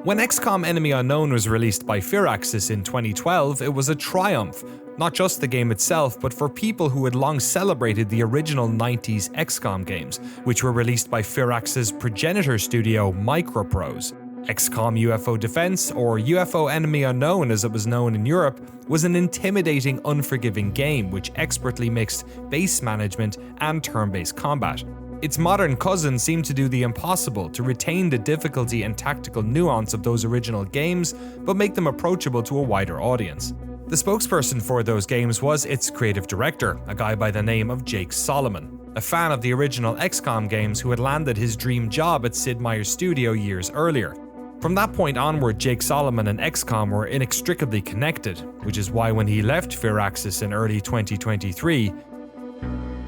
When XCOM Enemy Unknown was released by Firaxis in 2012, it was a triumph. Not just the game itself, but for people who had long celebrated the original 90s XCOM games, which were released by Firaxis' progenitor studio Microprose. XCOM UFO Defense, or UFO Enemy Unknown as it was known in Europe, was an intimidating, unforgiving game which expertly mixed base management and turn-based combat. Its modern cousin seemed to do the impossible to retain the difficulty and tactical nuance of those original games, but make them approachable to a wider audience. The spokesperson for those games was its creative director, a guy by the name of Jake Solomon, a fan of the original XCOM games who had landed his dream job at Sid Meier's studio years earlier. From that point onward, Jake Solomon and XCOM were inextricably connected, which is why when he left Firaxis in early 2023,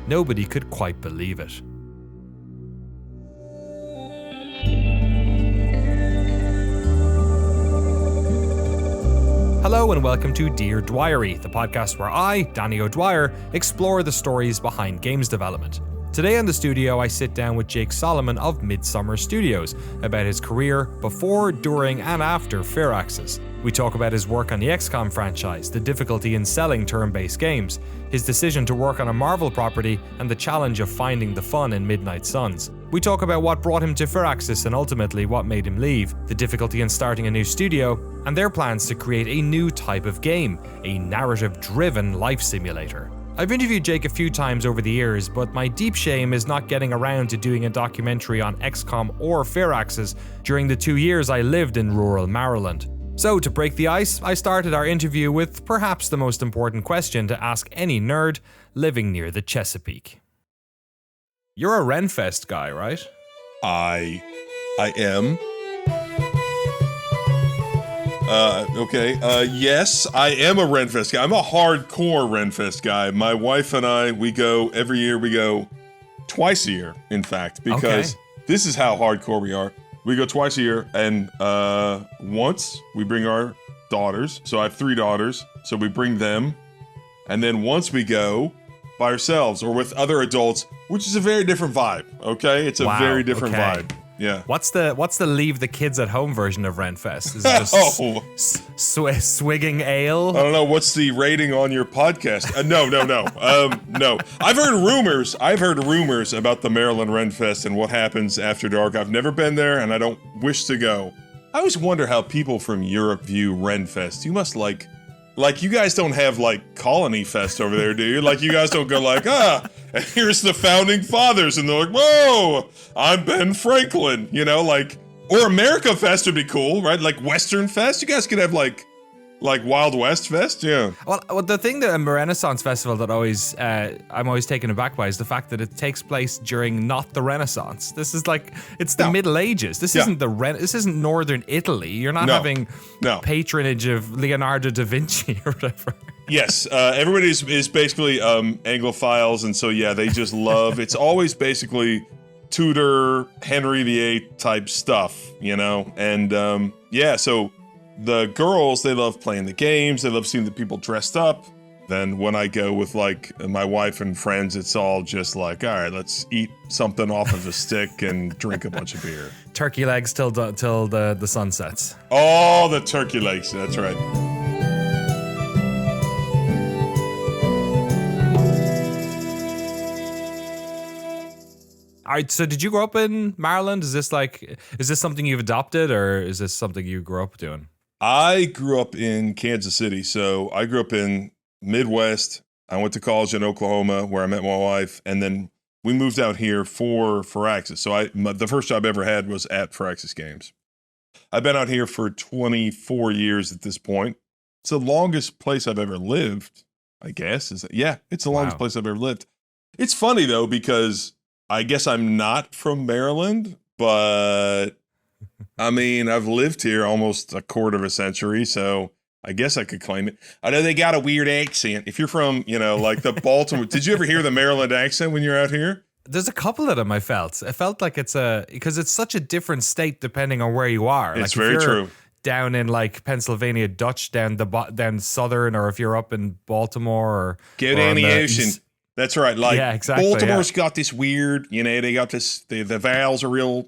nobody could quite believe it. Hello and welcome to Dear Dwyery, the podcast where I, Danny O'Dwyer, explore the stories behind games development. Today in the studio, I sit down with Jake Solomon of Midsummer Studios about his career before, during, and after Firaxis. We talk about his work on the XCOM franchise, the difficulty in selling turn-based games, his decision to work on a Marvel property, and the challenge of finding the fun in Midnight Suns. We talk about what brought him to Firaxis and ultimately what made him leave, the difficulty in starting a new studio, and their plans to create a new type of game, a narrative-driven life simulator. I've interviewed Jake a few times over the years, but my deep shame is not getting around to doing a documentary on XCOM or Firaxis during the 2 years I lived in rural Maryland. So to break the ice, I started our interview with perhaps the most important question to ask any nerd living near the Chesapeake. You're a Renfest guy, right? I am. Yes, I am a Renfest guy. I'm a hardcore Renfest guy. My wife and I, we go every year. We go twice a year, in fact, because this is how hardcore we are. We go twice a year, and once we bring our daughters. So I have 3 daughters, so we bring them. And then once we go by ourselves or with other adults, which is a very different vibe, okay? It's a very different vibe. Yeah. What's the leave the kids at home version of Renfest? Is it just swigging ale? I don't know. What's the rating on your podcast? No. No. I've heard rumors about the Maryland Renfest and what happens after dark. I've never been there and I don't wish to go. I always wonder how people from Europe view Renfest. You must like you guys don't have like Colony Fest over there, do you? Like you guys don't go like, and here's the founding fathers, and they're like, whoa, I'm Ben Franklin, or America Fest would be cool, right? Like Western Fest, you guys could have like Wild West Fest, yeah. Well, the thing that a Renaissance festival that I'm always taken aback by is the fact that it takes place during not the Renaissance. This is it's the Middle Ages. This isn't this isn't Northern Italy. You're not having patronage of Leonardo da Vinci or whatever. Yes, everybody is basically Anglophiles, and so they just love. It's always basically Tudor, Henry VIII type stuff, and so. The girls, they love playing the games. They love seeing the people dressed up. Then when I go with my wife and friends, it's all just like, all right, let's eat something off of a stick and drink a bunch of beer. Turkey legs till the sun sets. Oh, the turkey legs. That's right. All right, so did you grow up in Maryland? Is this something you've adopted, or is this something you grew up doing? I grew up in Kansas City, so I grew up in Midwest. I went to college in Oklahoma, where I met my wife, and then we moved out here for Firaxis. So the first job I ever had was at Firaxis Games. I've been out here for 24 years at this point. It's the longest place I've ever lived, I guess. It's the longest place I've ever lived. It's funny, though, because I guess I'm not from Maryland, but I mean, I've lived here almost a quarter of a century, so I guess I could claim it. I know they got a weird accent. If you're from, like the Baltimore, did you ever hear the Maryland accent when you're out here? There's a couple of them I felt. I felt like because it's such a different state depending on where you are. It's very true. Down in Pennsylvania Dutch, down southern, or if you're up in Baltimore or get down the ocean. That's right. Like Yeah, exactly. Baltimore's got this weird, they got this, the vowels are real,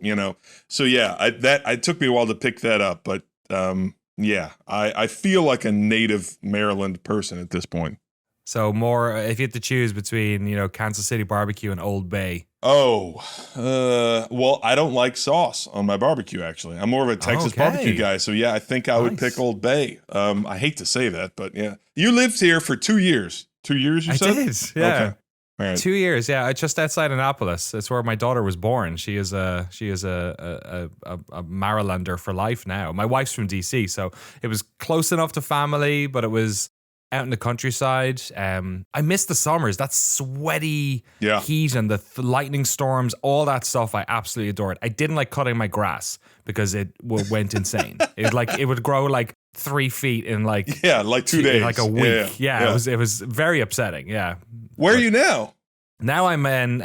So yeah, it took me a while to pick that up, but yeah, I feel like a native Maryland person at this point. So more, if you had to choose between, Kansas City barbecue and Old Bay. Oh, well, I don't like sauce on my barbecue, actually. I'm more of a Texas barbecue guy. So yeah, I think I would pick Old Bay. I hate to say that, but yeah. You lived here for 2 years. 2 years, you said? I did, yeah. Okay. All right. 2 years, yeah. Just outside Annapolis. It's where my daughter was born. She is a Marylander for life now. My wife's from DC, so it was close enough to family, but it was out in the countryside. I miss the summers. That sweaty heat and the lightning storms, all that stuff. I absolutely adored. I didn't like cutting my grass because it went insane. It would grow like 3 feet in like 2 days, like a week. Yeah. It was very upsetting. Yeah. Where are you now? Now I'm in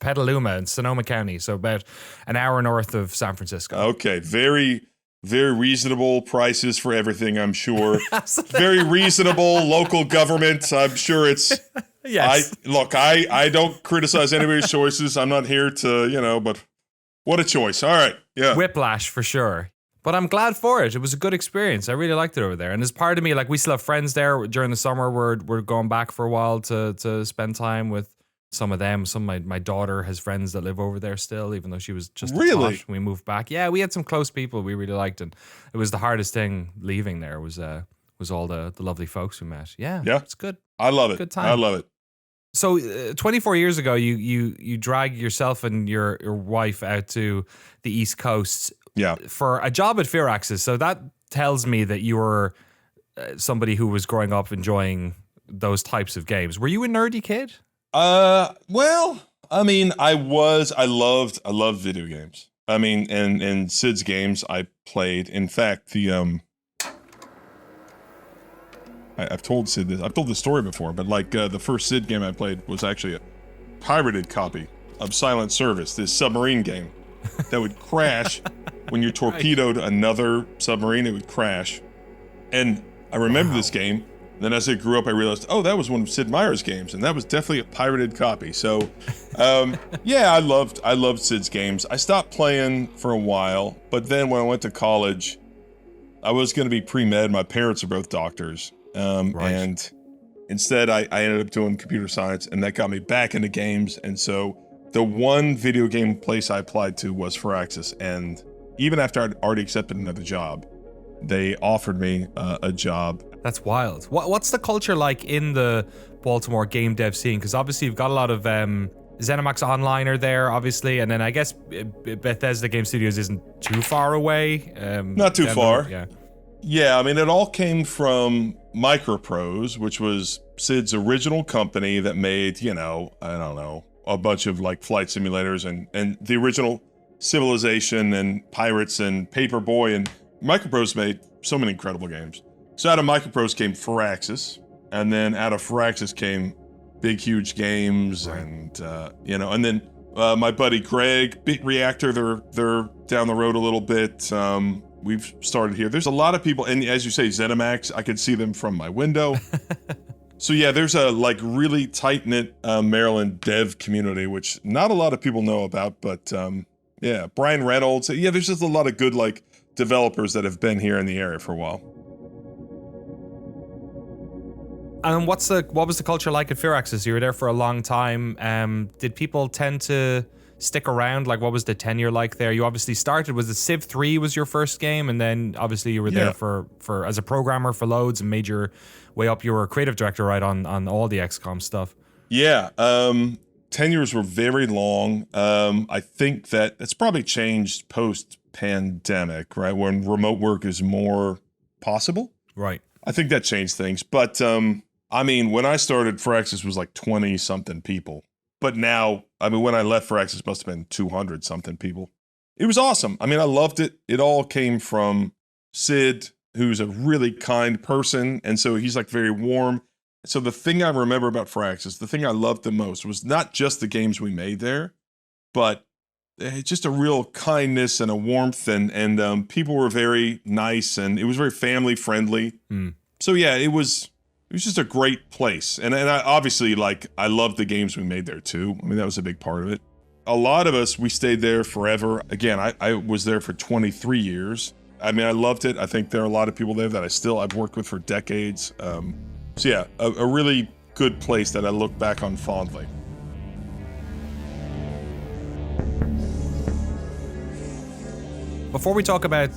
Petaluma in Sonoma County, so about an hour north of San Francisco. Okay, very, very reasonable prices for everything, I'm sure. Very reasonable local government. I'm sure it's... Yes. I don't criticize anybody's choices. I'm not here to, but what a choice. All right, yeah. Whiplash for sure. But I'm glad for it. It was a good experience. I really liked it over there. And as part of me, like we still have friends there during the summer. We're going back for a while to spend time with some of them. My daughter has friends that live over there still, even though she was just really. We moved back. Yeah, we had some close people we really liked, and it was the hardest thing leaving there was all the lovely folks we met. Yeah, it's good. I love it. Good time. I love it. So 24 years ago, you dragged yourself and your wife out to the East Coast. Yeah. For a job at Firaxis. So that tells me that you were somebody who was growing up enjoying those types of games. Were you a nerdy kid? Well, I mean, I loved video games. I mean, and Sid's games I played. In fact, I've told Sid this. I've told this story before, but like the first Sid game I played was actually a pirated copy of Silent Service, this submarine game that would crash when you torpedoed another submarine. It would crash, and I remember this game. Then as I grew up, I realized, that was one of Sid Meier's games, and that was definitely a pirated copy. So, I loved Sid's games. I stopped playing for a while, but then when I went to college, I was going to be pre-med. My parents are both doctors, and instead I ended up doing computer science, and that got me back into games. And so the one video game place I applied to was Firaxis, and even after I'd already accepted another job, they offered me a job. That's wild. What's the culture like in the Baltimore game dev scene? Because obviously you've got a lot of ZeniMax Online are there, obviously, and then I guess Bethesda Game Studios isn't too far away. Not too far. Yeah. Yeah, I mean, it all came from Microprose, which was Sid's original company that made, I don't know, a bunch of like flight simulators and the original Civilization and Pirates and Paperboy, and Microprose made so many incredible games. So out of Microprose came Firaxis, and then out of Firaxis came Big Huge Games, and and then my buddy Greg, Bit Reactor, they're down the road a little bit. We've started here. There's a lot of people, and as you say, ZeniMax, I could see them from my window. So yeah, there's a like really tight-knit Maryland dev community, which not a lot of people know about, but yeah, Brian Reynolds. Yeah, there's just a lot of good like developers that have been here in the area for a while. And what was the culture like at Firaxis? You were there for a long time. Did people tend to stick around? Like, what was the tenure like there? You obviously started, was it Civ 3 was your first game? And then obviously you were there for as a programmer for loads and made your way up. You were a creative director, right, on all the XCOM stuff. Yeah. Tenures were very long. I think that it's probably changed post-pandemic, right? When remote work is more possible. Right. I think that changed things. But, I mean, when I started, Firaxis was like 20-something people. But now, I mean, when I left, Firaxis must have been 200-something people. It was awesome. I mean, I loved it. It all came from Sid, who's a really kind person. And so he's like very warm. So the thing I remember about Firaxis, the thing I loved the most was not just the games we made there, but just a real kindness and a warmth. And people were very nice, and it was very family friendly. So yeah, it was was just a great place. And I obviously, like, I loved the games we made there too. I mean, that was a big part of it. A lot of us, we stayed there forever. Again, I was there for 23 years. I mean, I loved it. I think there are a lot of people there that I've worked with for decades. So yeah, a really good place that I look back on fondly. Before we talk about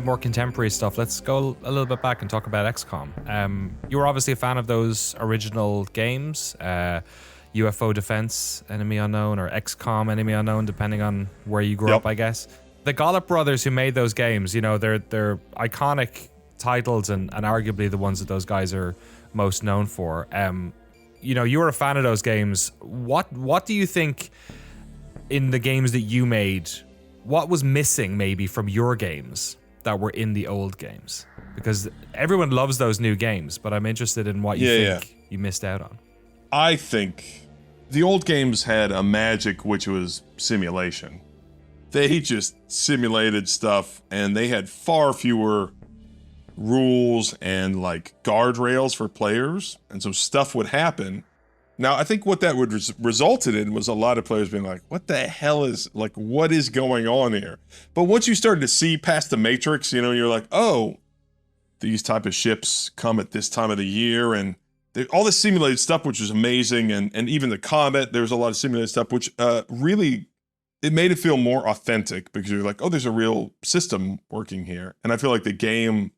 more contemporary stuff, let's go a little bit back and talk about XCOM. You were obviously a fan of those original games, UFO Defense, Enemy Unknown, or XCOM, Enemy Unknown, depending on where you grew up, I guess. The Gollop brothers who made those games, you know, they're iconic titles and arguably the ones that those guys are most known for. You know, you were a fan of those games. What do you think in the games that you made? What was missing maybe from your games that were in the old games? Because everyone loves those new games, but I'm interested in what you think you missed out on. I think the old games had a magic which was simulation. They just simulated stuff, and they had far fewer rules and like guardrails for players, and so stuff would happen. Now, I think what that would resulted in was a lot of players being like, what the hell is, like, what is going on here? But once you started to see past the matrix, you know, you're like, oh, these type of ships come at this time of the year, and all this simulated stuff, which was amazing, and even the combat, there was a lot of simulated stuff, which really, it made it feel more authentic, because you're like, oh, there's a real system working here. And I feel like the game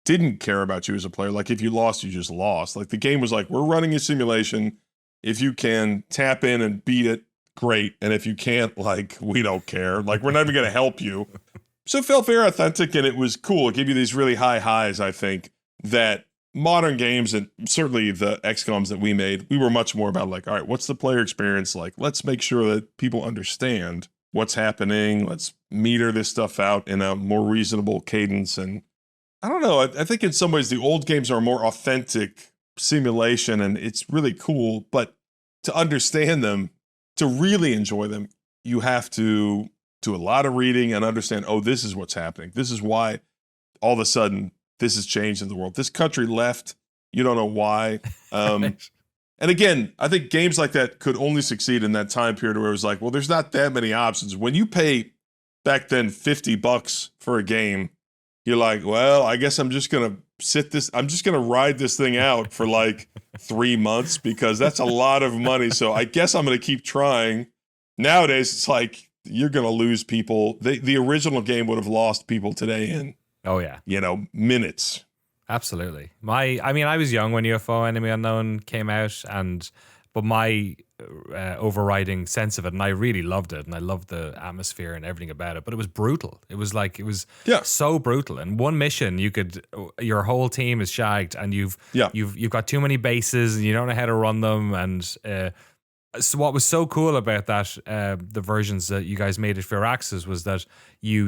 didn't care about you as a player. Like, if you lost, you just lost. Like, the game was like, we're running a simulation. If you can tap in and beat it, great. And if you can't, like, we don't care. Like, we're not even going to help you. So it felt very authentic, and it was cool. It gave you these really high highs, I think, that modern games, and certainly the XCOMs that we made, we were much more about like, all right, what's the player experience like? Let's make sure that people understand what's happening. Let's meter this stuff out in a more reasonable cadence. And I don't know, I think in some ways the old games are more authentic simulation, and it's really cool, but to understand them, to really enjoy them, you have to do a lot of reading and understand, oh, this is what's happening. This is why all of a sudden this has changed in the world. This country left, you don't know why. And again, I think games like that could only succeed in that time period where it was like, well, there's not that many options. When you pay back then $50 for a game, you're like, well, I guess I'm just going to ride this thing out for like 3 months, because that's a lot of money. So I guess I'm going to keep trying. Nowadays, it's like, you're going to lose people. The original game would have lost people today in, minutes. Absolutely. I was young when UFO Enemy Unknown came out, but my overriding sense of it, and I really loved it, and I loved the atmosphere and everything about it, but it was brutal. It was so brutal. In one mission, your whole team is shagged, and you've got too many bases, and you don't know how to run them. And so what was so cool about that, the versions that you guys made at Firaxis, was that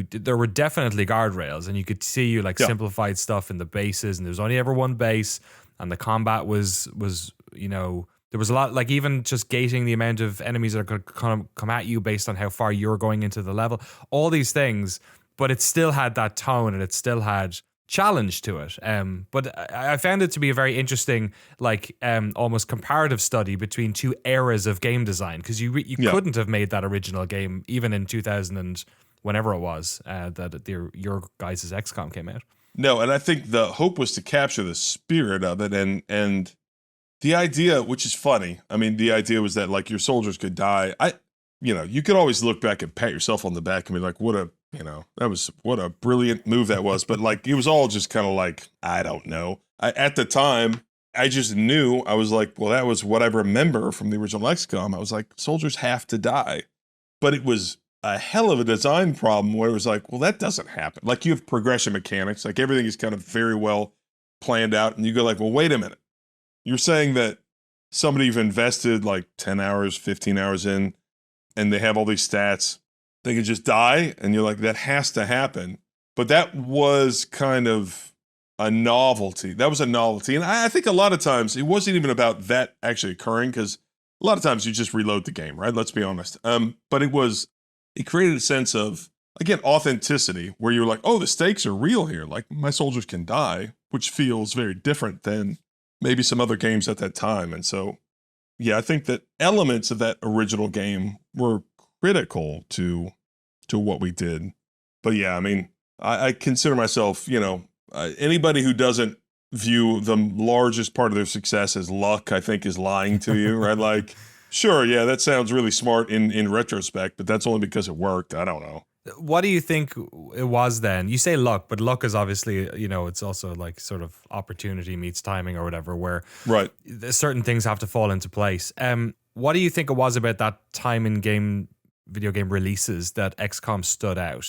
there were definitely guardrails, and you could see simplified stuff in the bases, and there was only ever one base, and the combat was there was a lot, like even just gating the amount of enemies that are going to come at you based on how far you're going into the level, all these things, but it still had that tone, and it still had challenge to it. But I found it to be a very interesting, almost comparative study between two eras of game design, because you couldn't have made that original game even in 2000 and whenever it was that your guys' XCOM came out. No, and I think the hope was to capture the spirit of it, and the idea, which is funny. I mean, the idea was that like your soldiers could die. You could always look back and pat yourself on the back and be like, what a brilliant move that was. But like, it was all just kind of like, I don't know. At the time, I just knew, I was like, well, that was what I remember from the original XCOM. I was like, soldiers have to die. But it was a hell of a design problem where it was like, well, that doesn't happen. Like, you have progression mechanics, like everything is kind of very well planned out. And you go like, well, wait a minute. You're saying that somebody you've invested like 10 hours, 15 hours in, and they have all these stats, they can just die? And you're like, that has to happen. But that was kind of a novelty. That was a novelty. And I think a lot of times it wasn't even about that actually occurring, because a lot of times you just reload the game, right? Let's be honest. But it created a sense of, again, authenticity, where you're like, oh, the stakes are real here. Like, my soldiers can die, which feels very different than maybe some other games at that time. And so, yeah, I think that elements of that original game were critical to what we did. But yeah, I mean, I consider myself, anybody who doesn't view the largest part of their success as luck, I think is lying to you, right? Like, sure, yeah, that sounds really smart in retrospect, but that's only because it worked. I don't know. What do you think it was then? You say luck, but luck is obviously, it's also like sort of opportunity meets timing or whatever, where right, certain things have to fall into place. What do you think it was about that time in video game releases that XCOM stood out?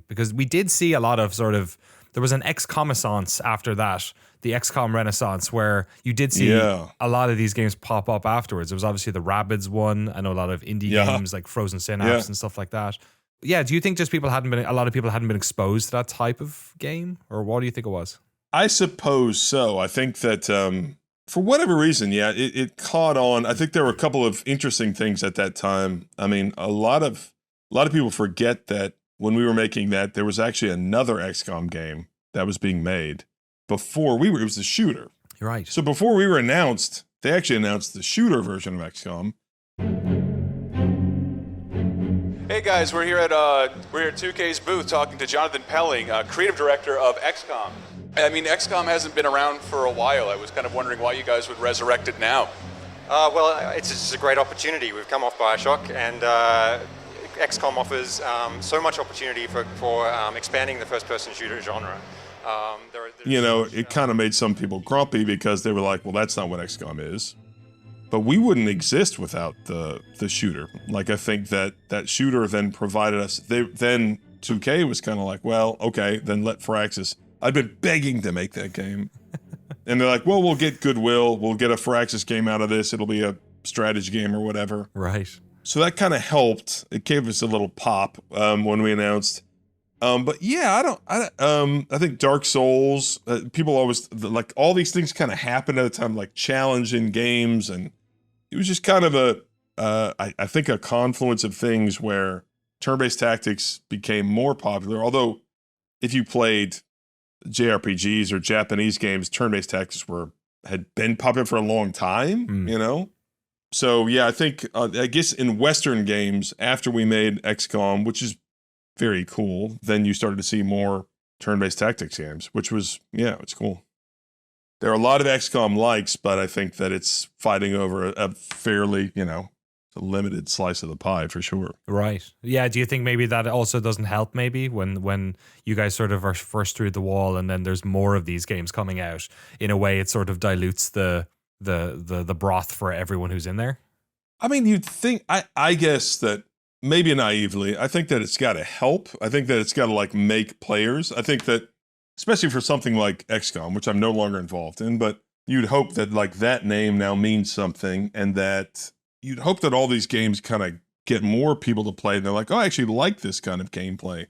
Because we did see a lot of there was an XCOM-essence after that, the XCOM Renaissance, where you did see a lot of these games pop up afterwards. There was obviously the Rabbids one. I know a lot of indie games like Frozen Synapse and stuff like that. Yeah, do you think just a lot of people hadn't been exposed to that type of game? Or what do you think it was? I suppose so. I think that for whatever reason, it caught on. I think there were a couple of interesting things at that time. I mean, a lot of people forget that when we were making that, there was actually another XCOM game that was being made before it was the shooter. You're right. So before we were announced, they actually announced the shooter version of XCOM. Hey guys, we're here at 2K's booth talking to Jonathan Pelling, creative director of XCOM. I mean, XCOM hasn't been around for a while. I was kind of wondering why you guys would resurrect it now. Well, it's just a great opportunity. We've come off Bioshock, and XCOM offers so much opportunity for expanding the first-person shooter genre. It kind of made some people grumpy because they were like, well, that's not what XCOM is. But we wouldn't exist without the shooter. Like, I think that shooter then provided us. Then 2K was kind of like, well, okay, then let Firaxis. I've been begging to make that game, and they're like, well, we'll get goodwill. We'll get a Firaxis game out of this. It'll be a strategy game or whatever. Right. So that kind of helped. It gave us a little pop when we announced. But yeah, I think Dark Souls. People always like all these things kind of happened at a time, like challenging games and. It was just kind of I think a confluence of things where turn-based tactics became more popular. Although, if you played JRPGs or Japanese games, turn-based tactics had been popular for a long time. So yeah, I think I guess in Western games after we made XCOM, which is very cool, then you started to see more turn-based tactics games, which was it's cool. There are a lot of XCOM likes, but I think that it's fighting over a fairly, a limited slice of the pie for sure. Right. Yeah. Do you think maybe that also doesn't help maybe when you guys sort of are first through the wall and then there's more of these games coming out? In a way, it sort of dilutes the broth for everyone who's in there? I mean, you'd think, I guess that maybe naively, I think that it's got to help. I think that it's got to like make players. I think that especially for something like XCOM, which I'm no longer involved in, but you'd hope that like that name now means something and that you'd hope that all these games kind of get more people to play. And they're like, oh, I actually like this kind of gameplay.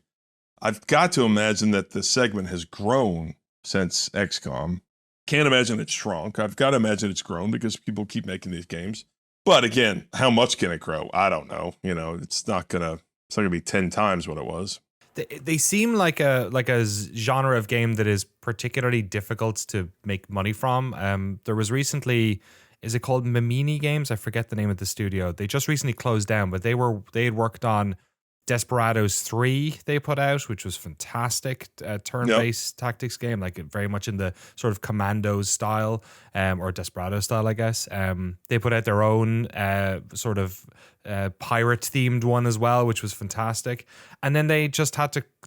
I've got to imagine that the segment has grown since XCOM. Can't imagine it's shrunk. I've got to imagine it's grown because people keep making these games. But again, how much can it grow? I don't know. It's not gonna be 10 times what it was. They seem like a genre of game that is particularly difficult to make money from. There was recently, is it called Mimini Games? I forget the name of the studio. They just recently closed down, but they had worked on Desperados 3 they put out, which was fantastic. Turn-based tactics game, like very much in the sort of Commandos style, or Desperado style, I guess. They put out their own sort of pirate-themed one as well, which was fantastic. And then they just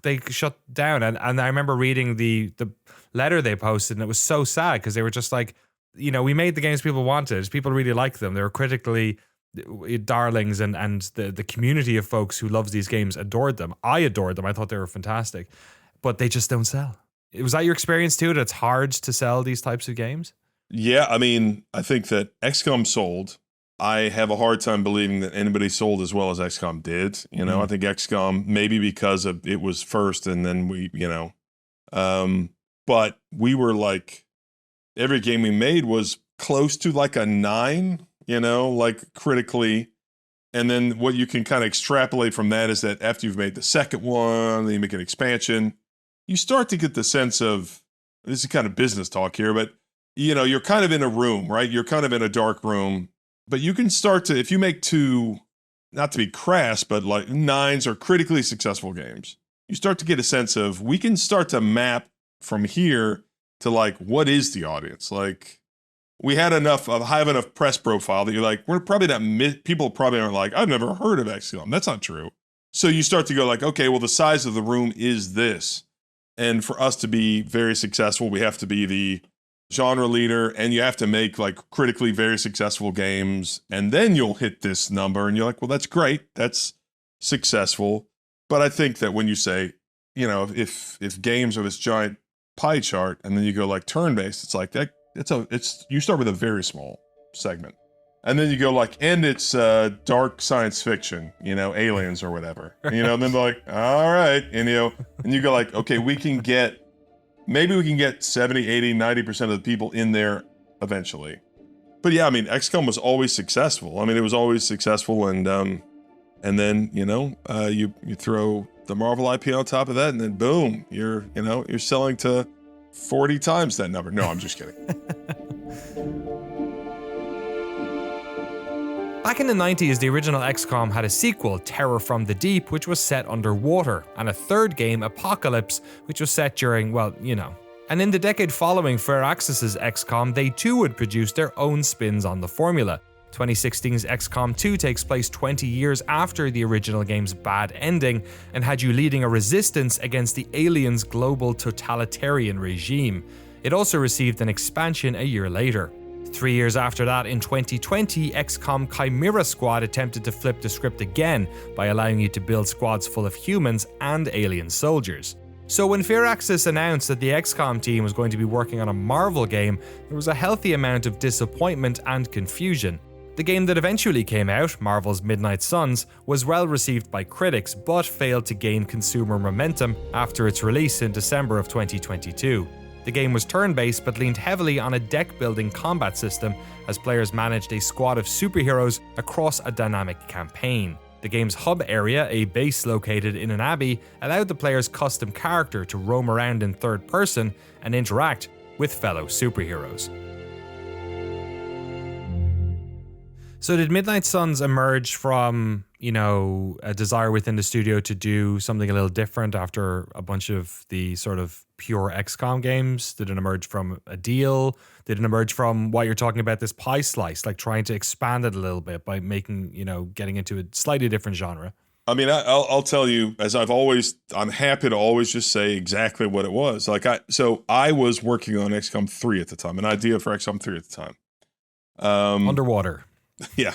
they shut down. And I remember reading the letter they posted, and it was so sad because they were just like, we made the games people wanted. People really liked them. They were critically darlings, and the community of folks who loves these games adored them. I adored them. I thought they were fantastic, but they just don't sell. Was that your experience too, that it's hard to sell these types of games? Yeah, I mean, I think that XCOM sold. I have a hard time believing that anybody sold as well as XCOM did. I think XCOM, maybe because of it was first and then we, but we were like, every game we made was close to like a 9, like critically. And then what you can kind of extrapolate from that is that after you've made the second one, then you make an expansion, you start to get the sense of, this is kind of business talk here, but you're kind of in a room, right? You're kind of in a dark room, but you can start to, if you make two, not to be crass, but like 9s or critically successful games, you start to get a sense of, we can start to map from here to like, what is the audience? Like, we had enough of high enough press profile that you're like, we're probably not, people probably aren't like, I've never heard of XCOM. That's not true. So you start to go like, okay, well, the size of the room is this. And for us to be very successful, we have to be the genre leader, and you have to make like critically very successful games, and then you'll hit this number, and you're like, well, that's great. That's successful. But I think that when you say, if games are this giant pie chart, and then you go like turn-based, it's like that. You start with a very small segment, and then you go like, and it's dark science fiction, aliens or whatever, and then they're like, all right, and you go like, okay, maybe we can get 70, 80, 90% of the people in there eventually. But yeah, I mean, XCOM was always successful. I mean, it was always successful, and then you throw the Marvel IP on top of that, and then boom, you're selling to 40 times that number. No, I'm just kidding. Back in the 90s, the original XCOM had a sequel, Terror from the Deep, which was set underwater, and a third game, Apocalypse, which was set during, And in the decade following Firaxis' XCOM, they too would produce their own spins on the formula. 2016's XCOM 2 takes place 20 years after the original game's bad ending, and had you leading a resistance against the aliens' global totalitarian regime. It also received an expansion a year later. 3 years after that, in 2020, XCOM Chimera Squad attempted to flip the script again by allowing you to build squads full of humans and alien soldiers. So when Firaxis announced that the XCOM team was going to be working on a Marvel game, there was a healthy amount of disappointment and confusion. The game that eventually came out, Marvel's Midnight Suns, was well received by critics but failed to gain consumer momentum after its release in December of 2022. The game was turn-based but leaned heavily on a deck-building combat system as players managed a squad of superheroes across a dynamic campaign. The game's hub area, a base located in an abbey, allowed the player's custom character to roam around in third person and interact with fellow superheroes. So did Midnight Suns emerge from, a desire within the studio to do something a little different after a bunch of the sort of pure XCOM games? Did it emerge from a deal? Did it emerge from what you're talking about, this pie slice, like trying to expand it a little bit by making, getting into a slightly different genre? I mean, I'll tell you, I'm happy to always just say exactly what it was. I was working on XCOM 3 at the time, an idea for XCOM 3 at the time. Underwater. Yeah.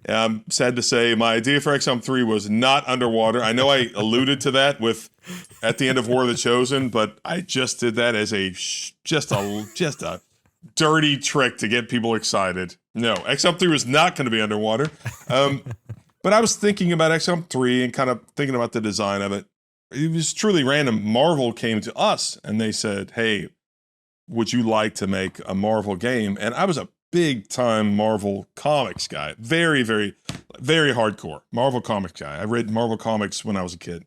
I'm sad to say my idea for XCOM 3 was not underwater. I know I alluded to that at the end of War of the Chosen, but I just did that as just a dirty trick to get people excited. No, XCOM 3 was not going to be underwater. But I was thinking about XCOM 3 and kind of thinking about the design of it. It was truly random. Marvel came to us and they said, hey, would you like to make a Marvel game? And I was a big time Marvel comics guy. Very, very, very hardcore Marvel comics guy. I read Marvel comics when I was a kid.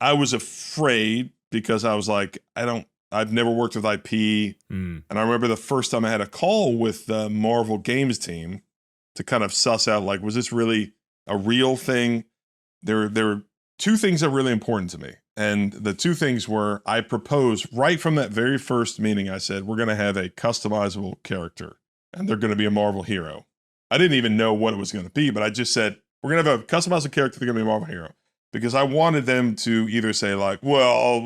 I was afraid because I was like, I've never worked with IP. And I remember the first time I had a call with the Marvel games team to kind of suss out, like, was this really a real thing? There were two things that were really important to me. And the two things were, I proposed right from that very first meeting, I said, we're going to have a customizable character. And they're going to be a Marvel hero. I didn't even know what it was going to be, but I just said, we're going to have a customizable character, they're going to be a Marvel hero. Because I wanted them to either say like, well,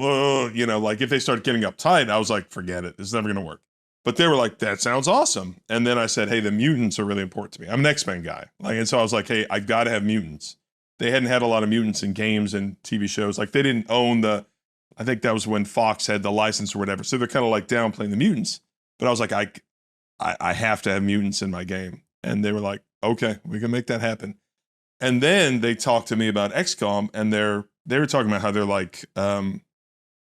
like if they start getting uptight, I was like, forget it, it's never going to work. But they were like, that sounds awesome. And then I said, hey, the mutants are really important to me. I'm an X-Men guy. And so I was like, hey, I've got to have mutants. They hadn't had a lot of mutants in games and TV shows. Like they didn't own I think that was when Fox had the license or whatever. So they're kind of like downplaying the mutants. But I was like, I have to have mutants in my game. And they were like, okay, we can make that happen. And then they talked to me about XCOM, and they were talking about how they're like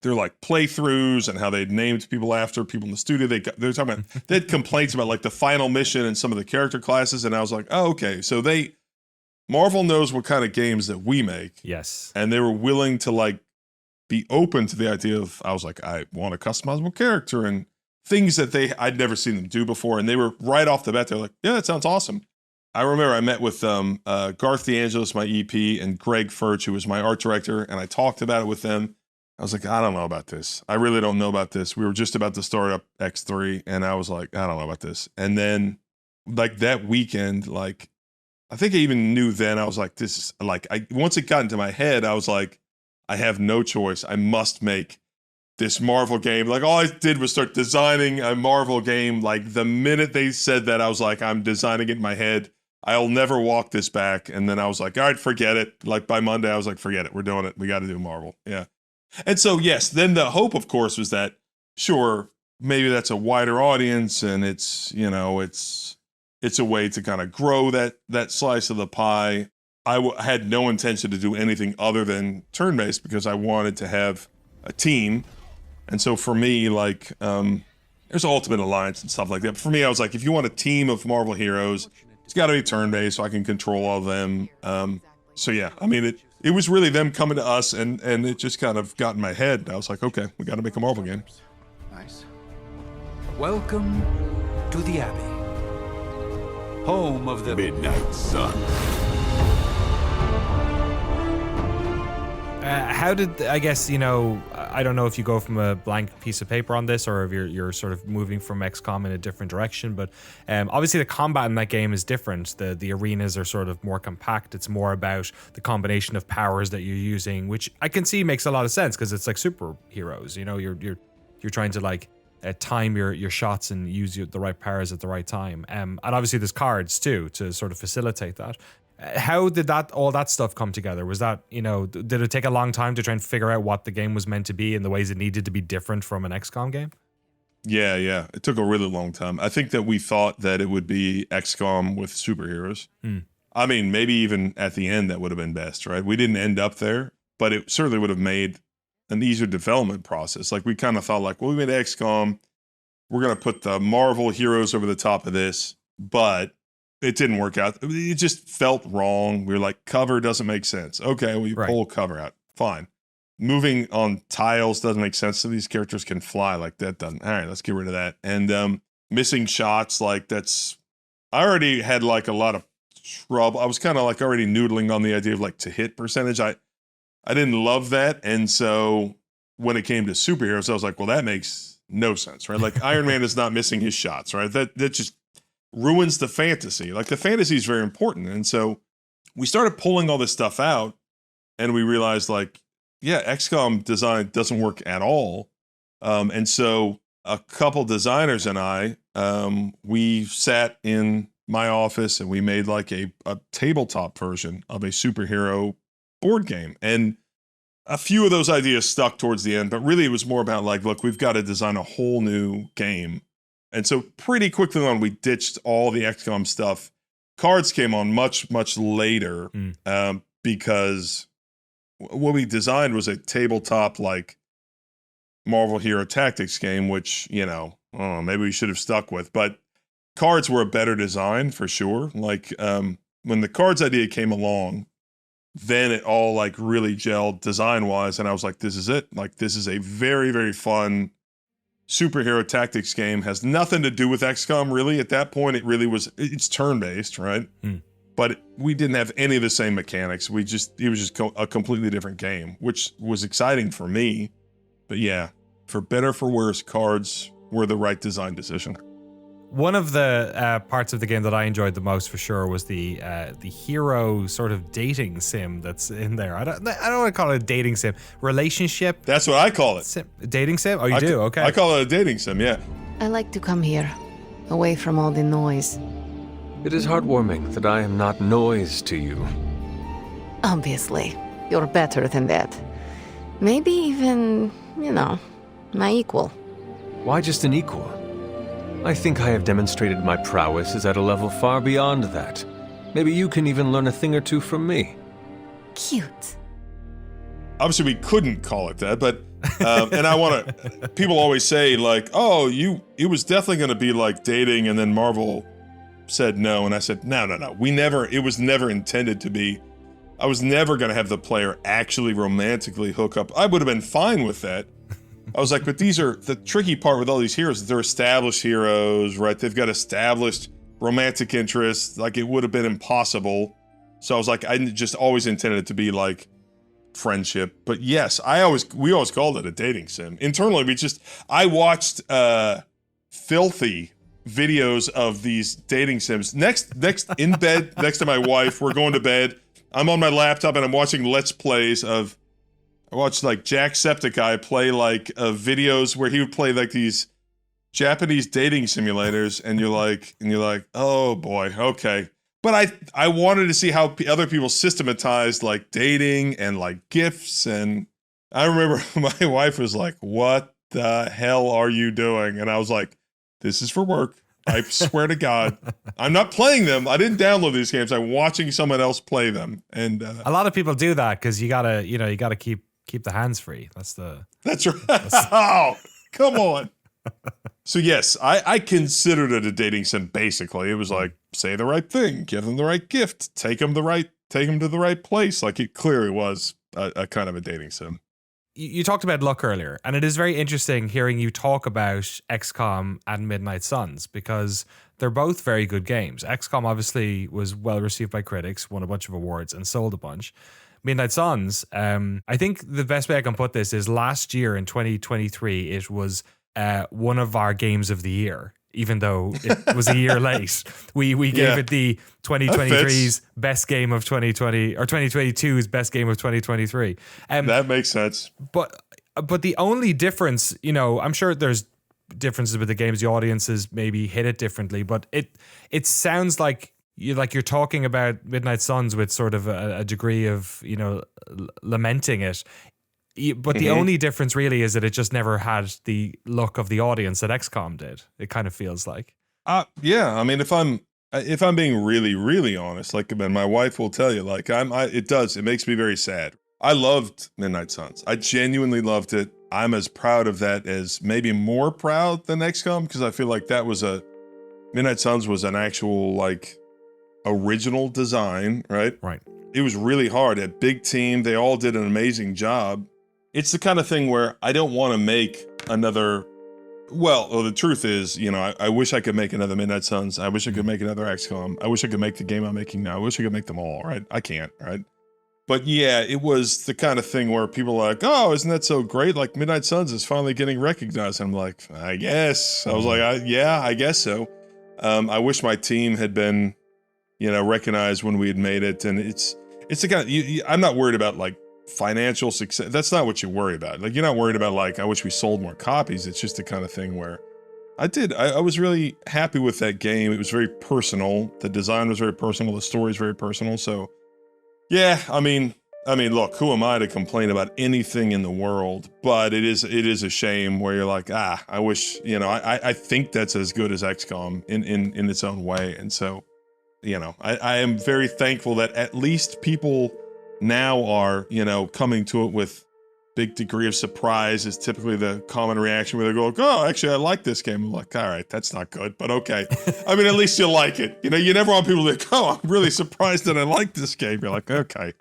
playthroughs and how they'd named people after people in the studio. They were talking about, they had complaints about like the final mission and some of the character classes. And I was like, oh, okay. So Marvel knows what kind of games that we make. Yes. And they were willing to like be open to the idea of, I was like, I want a customizable character. And things that I'd never seen them do before. And they were right off the bat, they're like, yeah, that sounds awesome. I remember I met with Garth DeAngelis, my EP, and Greg Furch, who was my art director, and I talked about it with them. I was like, I don't know about this. I really don't know about this. We were just about to start up X3, and I was like, I don't know about this. And then, like, that weekend, like, I think I even knew then, I was like, this is, like, once it got into my head, I was like, I have no choice. I must make this Marvel game. Like, all I did was start designing a Marvel game. Like, the minute they said that, I was like, I'm designing it in my head. I'll never walk this back. And then I was like, all right, forget it. Like, by Monday, I was like, forget it. We're doing it. We got to do Marvel. Yeah. And so, yes, then the hope, of course, was that, sure, maybe that's a wider audience and it's, you know, it's a way to kind of grow that slice of the pie. I had no intention to do anything other than turn-based because I wanted to have a team. And so for me, like, there's Ultimate Alliance and stuff like that. But for me, I was like, if you want a team of Marvel heroes, it's got to be turn-based so I can control all of them. So yeah, I mean, it was really them coming to us, and it just kind of got in my head. I was like, okay, we got to make a Marvel game. Nice. Welcome to the Abbey, home of the Midnight Sun. How did, I guess, you know, I don't know if you go from a blank piece of paper on this or if you're sort of moving from XCOM in a different direction, but obviously the combat in that game is different. The arenas are sort of more compact. It's more about the combination of powers that you're using, which I can see makes a lot of sense because it's like superheroes. You know, you're trying to like time your shots and use the right powers at the right time. And obviously there's cards too to sort of facilitate that. How did all that stuff come together? Was that, you know, did it take a long time to try and figure out what the game was meant to be and the ways it needed to be different from an XCOM game? Yeah. It took a really long time. I think that we thought that it would be XCOM with superheroes. I mean, maybe even at the end that would have been best, right? We didn't end up there, but it certainly would have made an easier development process. Like, we kind of thought like, well, we made XCOM. We're going to put the Marvel heroes over the top of this, but it didn't work out. It just felt wrong. We were like, cover doesn't make sense. Okay, well, you pull cover out. Fine. Moving on tiles doesn't make sense. So these characters can fly. Like, that doesn't. All right, let's get rid of that. And missing shots, like, that's... I already had, like, a lot of trouble. I was kind of, like, already noodling on the idea of, like, to hit percentage. I didn't love that. And so when it came to superheroes, I was like, well, that makes no sense, right? Like, Iron Man is not missing his shots, right? That just ruins the fantasy. Like, the fantasy is very important. And so we started pulling all this stuff out and we realized, like, yeah, XCOM design doesn't work at all. And so a couple designers and I, we sat in my office and we made like a tabletop version of a superhero board game. And a few of those ideas stuck towards the end, but really it was more about like, look, we've got to design a whole new game. And so pretty quickly on, we ditched all the XCOM stuff. Cards came on much, much later because what we designed was a tabletop, like, Marvel Hero Tactics game, which, you know, I don't know, maybe we should have stuck with. But cards were a better design for sure. Like, when the cards idea came along, then it all, like, really gelled design-wise. And I was like, this is it. Like, this is a very, very fun superhero tactics game. Has nothing to do with XCOM, really. At that point, it's turn-based, right? But we didn't have any of the same mechanics. It was just a completely different game, which was exciting for me. But yeah, for better or for worse, cards were the right design decision. One of the parts of the game that I enjoyed the most, for sure, was the hero sort of dating sim that's in there. I don't want to call it a dating sim. Relationship. That's what I call it. Dating sim? Oh, you do? Okay. I call it a dating sim, yeah. I like to come here, away from all the noise. It is heartwarming that I am not noise to you. Obviously, you're better than that. Maybe even, you know, my equal. Why just an equal? I think I have demonstrated my prowess is at a level far beyond that. Maybe you can even learn a thing or two from me. Cute. Obviously, we couldn't call it that, but and I want to. People always say like, "Oh, it was definitely going to be like dating," and then Marvel said no, and I said, "No. It was never intended to be. I was never going to have the player actually romantically hook up. I would have been fine with that, I was like, but these are the tricky part with all these heroes. Is they're established heroes, right? They've got established romantic interests. Like it would have been impossible. So I was like, I just always intended it to be like friendship. But yes, we always called it a dating sim. Internally, I watched filthy videos of these dating sims. Next in bed, next to my wife, we're going to bed. I'm on my laptop and I'm watching Let's Plays of, I watched like Jacksepticeye play like videos where he would play like these Japanese dating simulators, and you're like, oh boy, okay. But I wanted to see how other people systematized like dating and like gifts, and I remember my wife was like, what the hell are you doing? And I was like, this is for work. I swear to God, I'm not playing them. I didn't download these games. I'm watching someone else play them. And a lot of people do that because you gotta keep the hands free. That's right. Oh, come on. So yes, I considered it a dating sim. Basically, it was like, say the right thing, give them the right gift, take them to the right place. Like it clearly was a kind of a dating sim. You talked about luck earlier, and it is very interesting hearing you talk about XCOM and Midnight Suns because they're both very good games. XCOM obviously was well received by critics, won a bunch of awards, and sold a bunch. Midnight Suns, I think the best way I can put this is last year in 2023, it was one of our games of the year, even though it was a year late. We gave it the 2023's best game of 2020 or 2022's best game of 2023. That makes sense. But the only difference, I'm sure there's differences with the games. The audiences maybe hit it differently, but it sounds like you're talking about Midnight Suns with sort of a degree of lamenting it. But the only difference really is that it just never had the look of the audience that XCOM did. It kind of feels like. Yeah. I mean, if I'm being really, really honest, like, and my wife will tell you, like, it makes me very sad. I loved Midnight Suns. I genuinely loved it. I'm as proud of that as maybe more proud than XCOM because I feel like Midnight Suns was an actual like original design, right? Right. It was really hard. A big team. They all did an amazing job. It's the kind of thing where I don't want to make another. Well, the truth is, I wish I could make another Midnight Suns. I wish I could make another XCOM. I wish I could make the game I'm making now. I wish I could make them all, right? I can't, right? But yeah, it was the kind of thing where people are like, oh, isn't that so great? Like Midnight Suns is finally getting recognized. And I'm like, I guess. I was like, yeah, I guess so. I wish my team had been, recognized when we had made it. And it's the kind of, I'm not worried about like financial success. That's not what you worry about. Like you're not worried about like, I wish we sold more copies. It's just the kind of thing where I was really happy with that game. It was very personal. The design was very personal. The story is very personal. So yeah, I mean, look, who am I to complain about anything in the world? But it is a shame where you're like, I wish, I think that's as good as XCOM in its own way. And so, I am very thankful that at least people now are, coming to it with big degree of surprise is typically the common reaction where they go, oh, actually, I like this game. I'm like, all right, that's not good, but okay. I mean, at least you like it. You never want people to go, oh, I'm really surprised that I like this game. You're like, okay.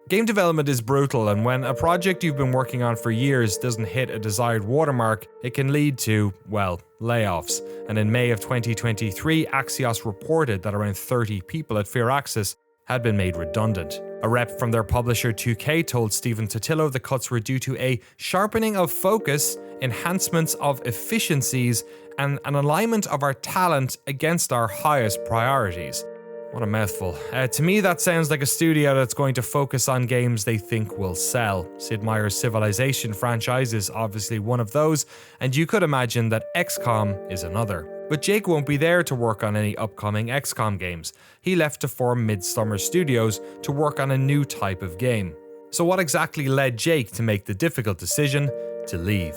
Game development is brutal, and when a project you've been working on for years doesn't hit a desired watermark, it can lead to, well, layoffs. And in May of 2023, Axios reported that around 30 people at Firaxis had been made redundant. A rep from their publisher 2K told Stephen Totillo the cuts were due to a sharpening of focus, enhancements of efficiencies, and an alignment of our talent against our highest priorities. What a mouthful. To me, that sounds like a studio that's going to focus on games they think will sell. Sid Meier's Civilization franchise is obviously one of those, and you could imagine that XCOM is another. But Jake won't be there to work on any upcoming XCOM games. He left to form Midsummer Studios to work on a new type of game. So what exactly led Jake to make the difficult decision to leave?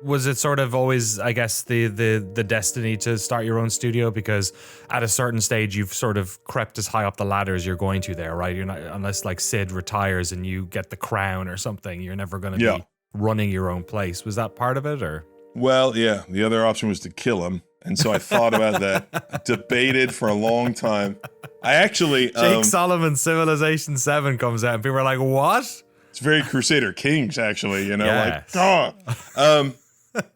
Was it sort of always, I guess, the destiny to start your own studio? Because at a certain stage, you've sort of crept as high up the ladder as you're going to there, right? You're not, unless like Sid retires and you get the crown or something, you're never going to be running your own place. Was that part of it, or? Well, yeah. The other option was to kill him, And so I thought about that, debated for a long time. I actually Jake Solomon's Civilization 7 comes out and people are like, what? It's very Crusader Kings, actually, Yes.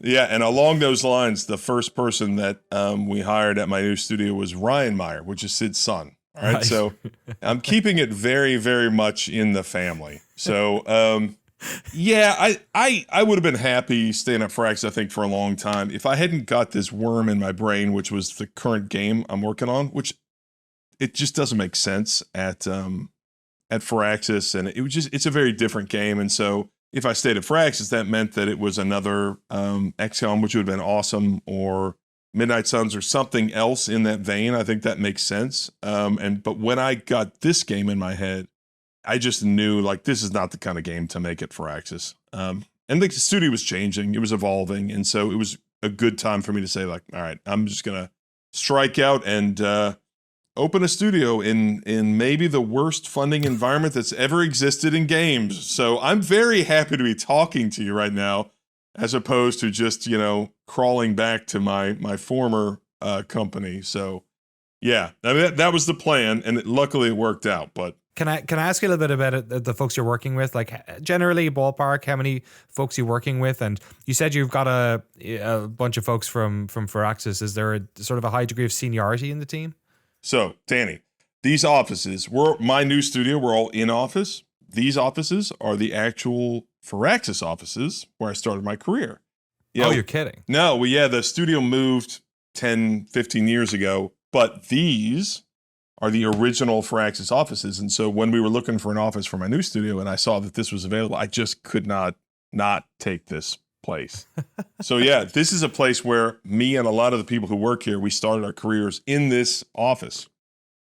Yeah, and along those lines, the first person that we hired at my new studio was Ryan Meyer, which is Sid's son. All right, so I'm keeping it very, very much in the family. So, yeah, I would have been happy staying at Firaxis, I think, for a long time if I hadn't got this worm in my brain, which was the current game I'm working on, which it just doesn't make sense at Firaxis, and it's a very different game, and so if I stayed at Firaxis, that meant that it was another XCOM, which would have been awesome, or Midnight Suns, or something else in that vein. I think that makes sense. But when I got this game in my head, I just knew, like, this is not the kind of game to make at Firaxis. And the studio was changing, it was evolving, and so it was a good time for me to say, like, all right, I'm just gonna strike out and open a studio in maybe the worst funding environment that's ever existed in games. So I'm very happy to be talking to you right now, as opposed to just, crawling back to my former company. So yeah, I mean, that was the plan, and luckily it worked out. But Can I ask you a little bit about the folks you're working with? Like, generally, ballpark, how many folks you're working with? And you said you've got a bunch of folks from Firaxis. Is there a sort of a high degree of seniority in the team? So, Danny, these offices, my new studio, we're all in office. These offices are the actual Firaxis offices where I started my career. Oh, you're kidding. No, the studio moved 10, 15 years ago, but these are the original Firaxis offices. And so when we were looking for an office for my new studio and I saw that this was available, I just could not take this place. So yeah, this is a place where me and a lot of the people who work here, we started our careers in this office.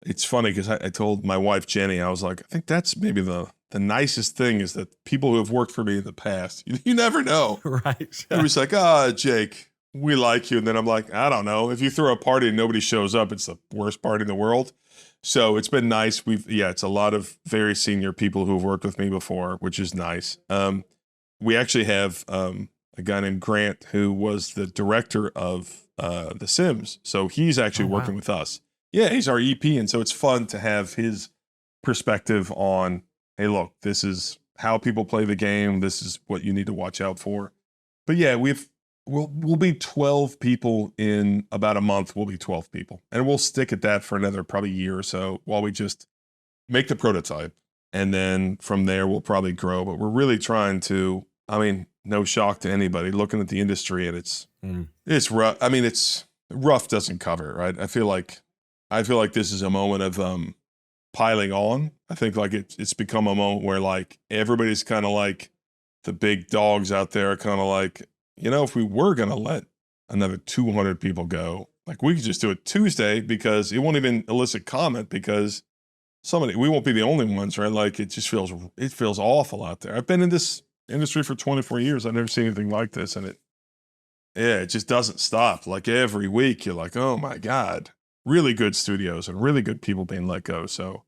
It's funny because I told my wife, Jenny, I was like, I think that's maybe the nicest thing is that people who have worked for me in the past, you never know. Right. It was like, Jake, we like you. And then I'm like, I don't know. If you throw a party and nobody shows up, it's the worst party in the world. So it's been nice. It's a lot of very senior people who've worked with me before, which is nice. We actually have a guy named Grant who was the director of The Sims. So he's actually working with us. Yeah, he's our EP. And so it's fun to have his perspective on, hey, look, this is how people play the game. This is what you need to watch out for. But yeah, we'll be 12 people in about a month. We'll be 12 people. And we'll stick at that for another probably year or so while we just make the prototype. And then from there, we'll probably grow. But we're really trying to, no shock to anybody looking at the industry, and it's rough. It's rough doesn't cover it, right? I feel like this is a moment of piling on. I think like it's become a moment where like everybody's kind of like the big dogs out there are kind of like, if we were going to let another 200 people go, like we could just do it Tuesday because it won't even elicit comment because we won't be the only ones, right? Like it feels awful out there. I've been in this industry for 24 years. I've never seen anything like this. And it just doesn't stop. Like every week you're like, oh my God, really good studios and really good people being let go. So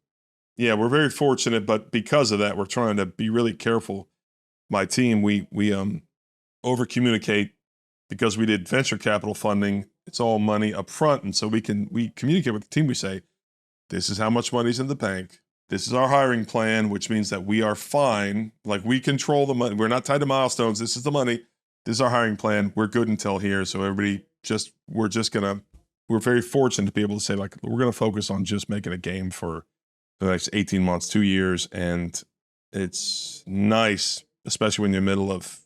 yeah, we're very fortunate, but because of that, we're trying to be really careful. My team, we over communicate because we did venture capital funding. It's all money up front. And so we communicate with the team. We say, this is how much money's in the bank. This is our hiring plan, which means that we are fine. Like we control the money. We're not tied to milestones. This is the money. This is our hiring plan. We're good until here. So everybody we're very fortunate to be able to say like, we're going to focus on just making a game for the next 18 months, 2 years. And it's nice, especially when you're in the middle of,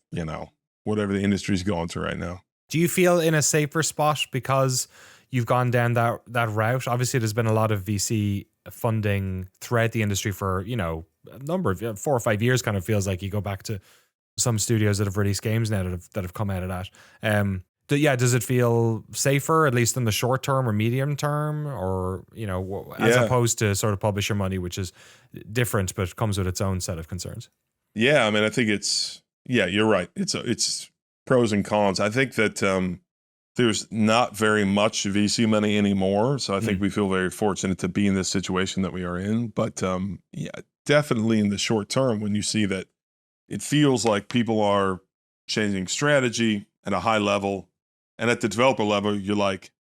whatever the industry's going through right now. Do you feel in a safer spot because you've gone down that route? Obviously, there's been a lot of VC funding throughout the industry for, a number of 4 or 5 years. Kind of feels like you go back to some studios that have released games now that have come out of that. Does it feel safer, at least in the short term or medium term, or, as opposed to sort of publisher money, which is different, but comes with its own set of concerns? Yeah. I think you're right. It's pros and cons. I think that, there's not very much VC money anymore. So I think we feel very fortunate to be in this situation that we are in. But definitely in the short term, when you see that it feels like people are changing strategy at a high level, and at the developer level, you're like,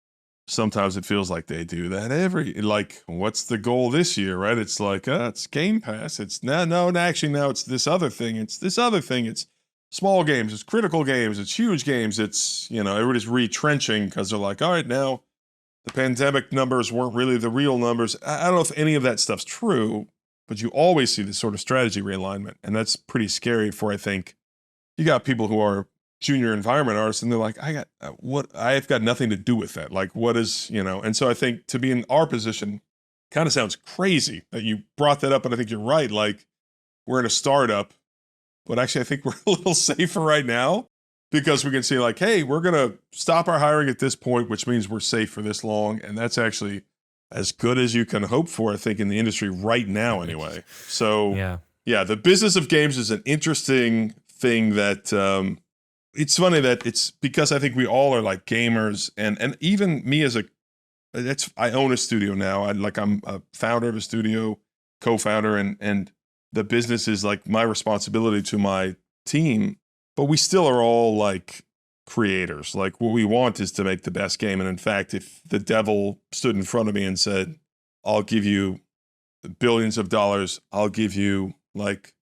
sometimes it feels like they do that like, what's the goal this year, right? It's like, it's Game Pass. It's actually now it's this other thing. It's this other thing. It's small games. It's critical games. It's huge games. It's, everybody's retrenching because they're like, all right, now the pandemic numbers weren't really the real numbers. I don't know if any of that stuff's true, but you always see this sort of strategy realignment. And that's pretty scary for, I think, you got people who are junior environment artists and they're like, I've got nothing to do with that. Like, what is, and so I think to be in our position kind of sounds crazy that you brought that up. And I think you're right. Like, we're in a startup, but actually I think we're a little safer right now because we can see like, hey, we're going to stop our hiring at this point, which means we're safe for this long. And that's actually as good as you can hope for, I think, in the industry right now anyway. So yeah, the business of games is an interesting thing that, it's funny that it's because I think we all are like gamers and even me as I own a studio now. I'm a founder of a studio, co-founder, and the business is like my responsibility to my team, but we still are all like creators. Like what we want is to make the best game. And in fact, if the devil stood in front of me and said, I'll give you billions of dollars, I'll give you like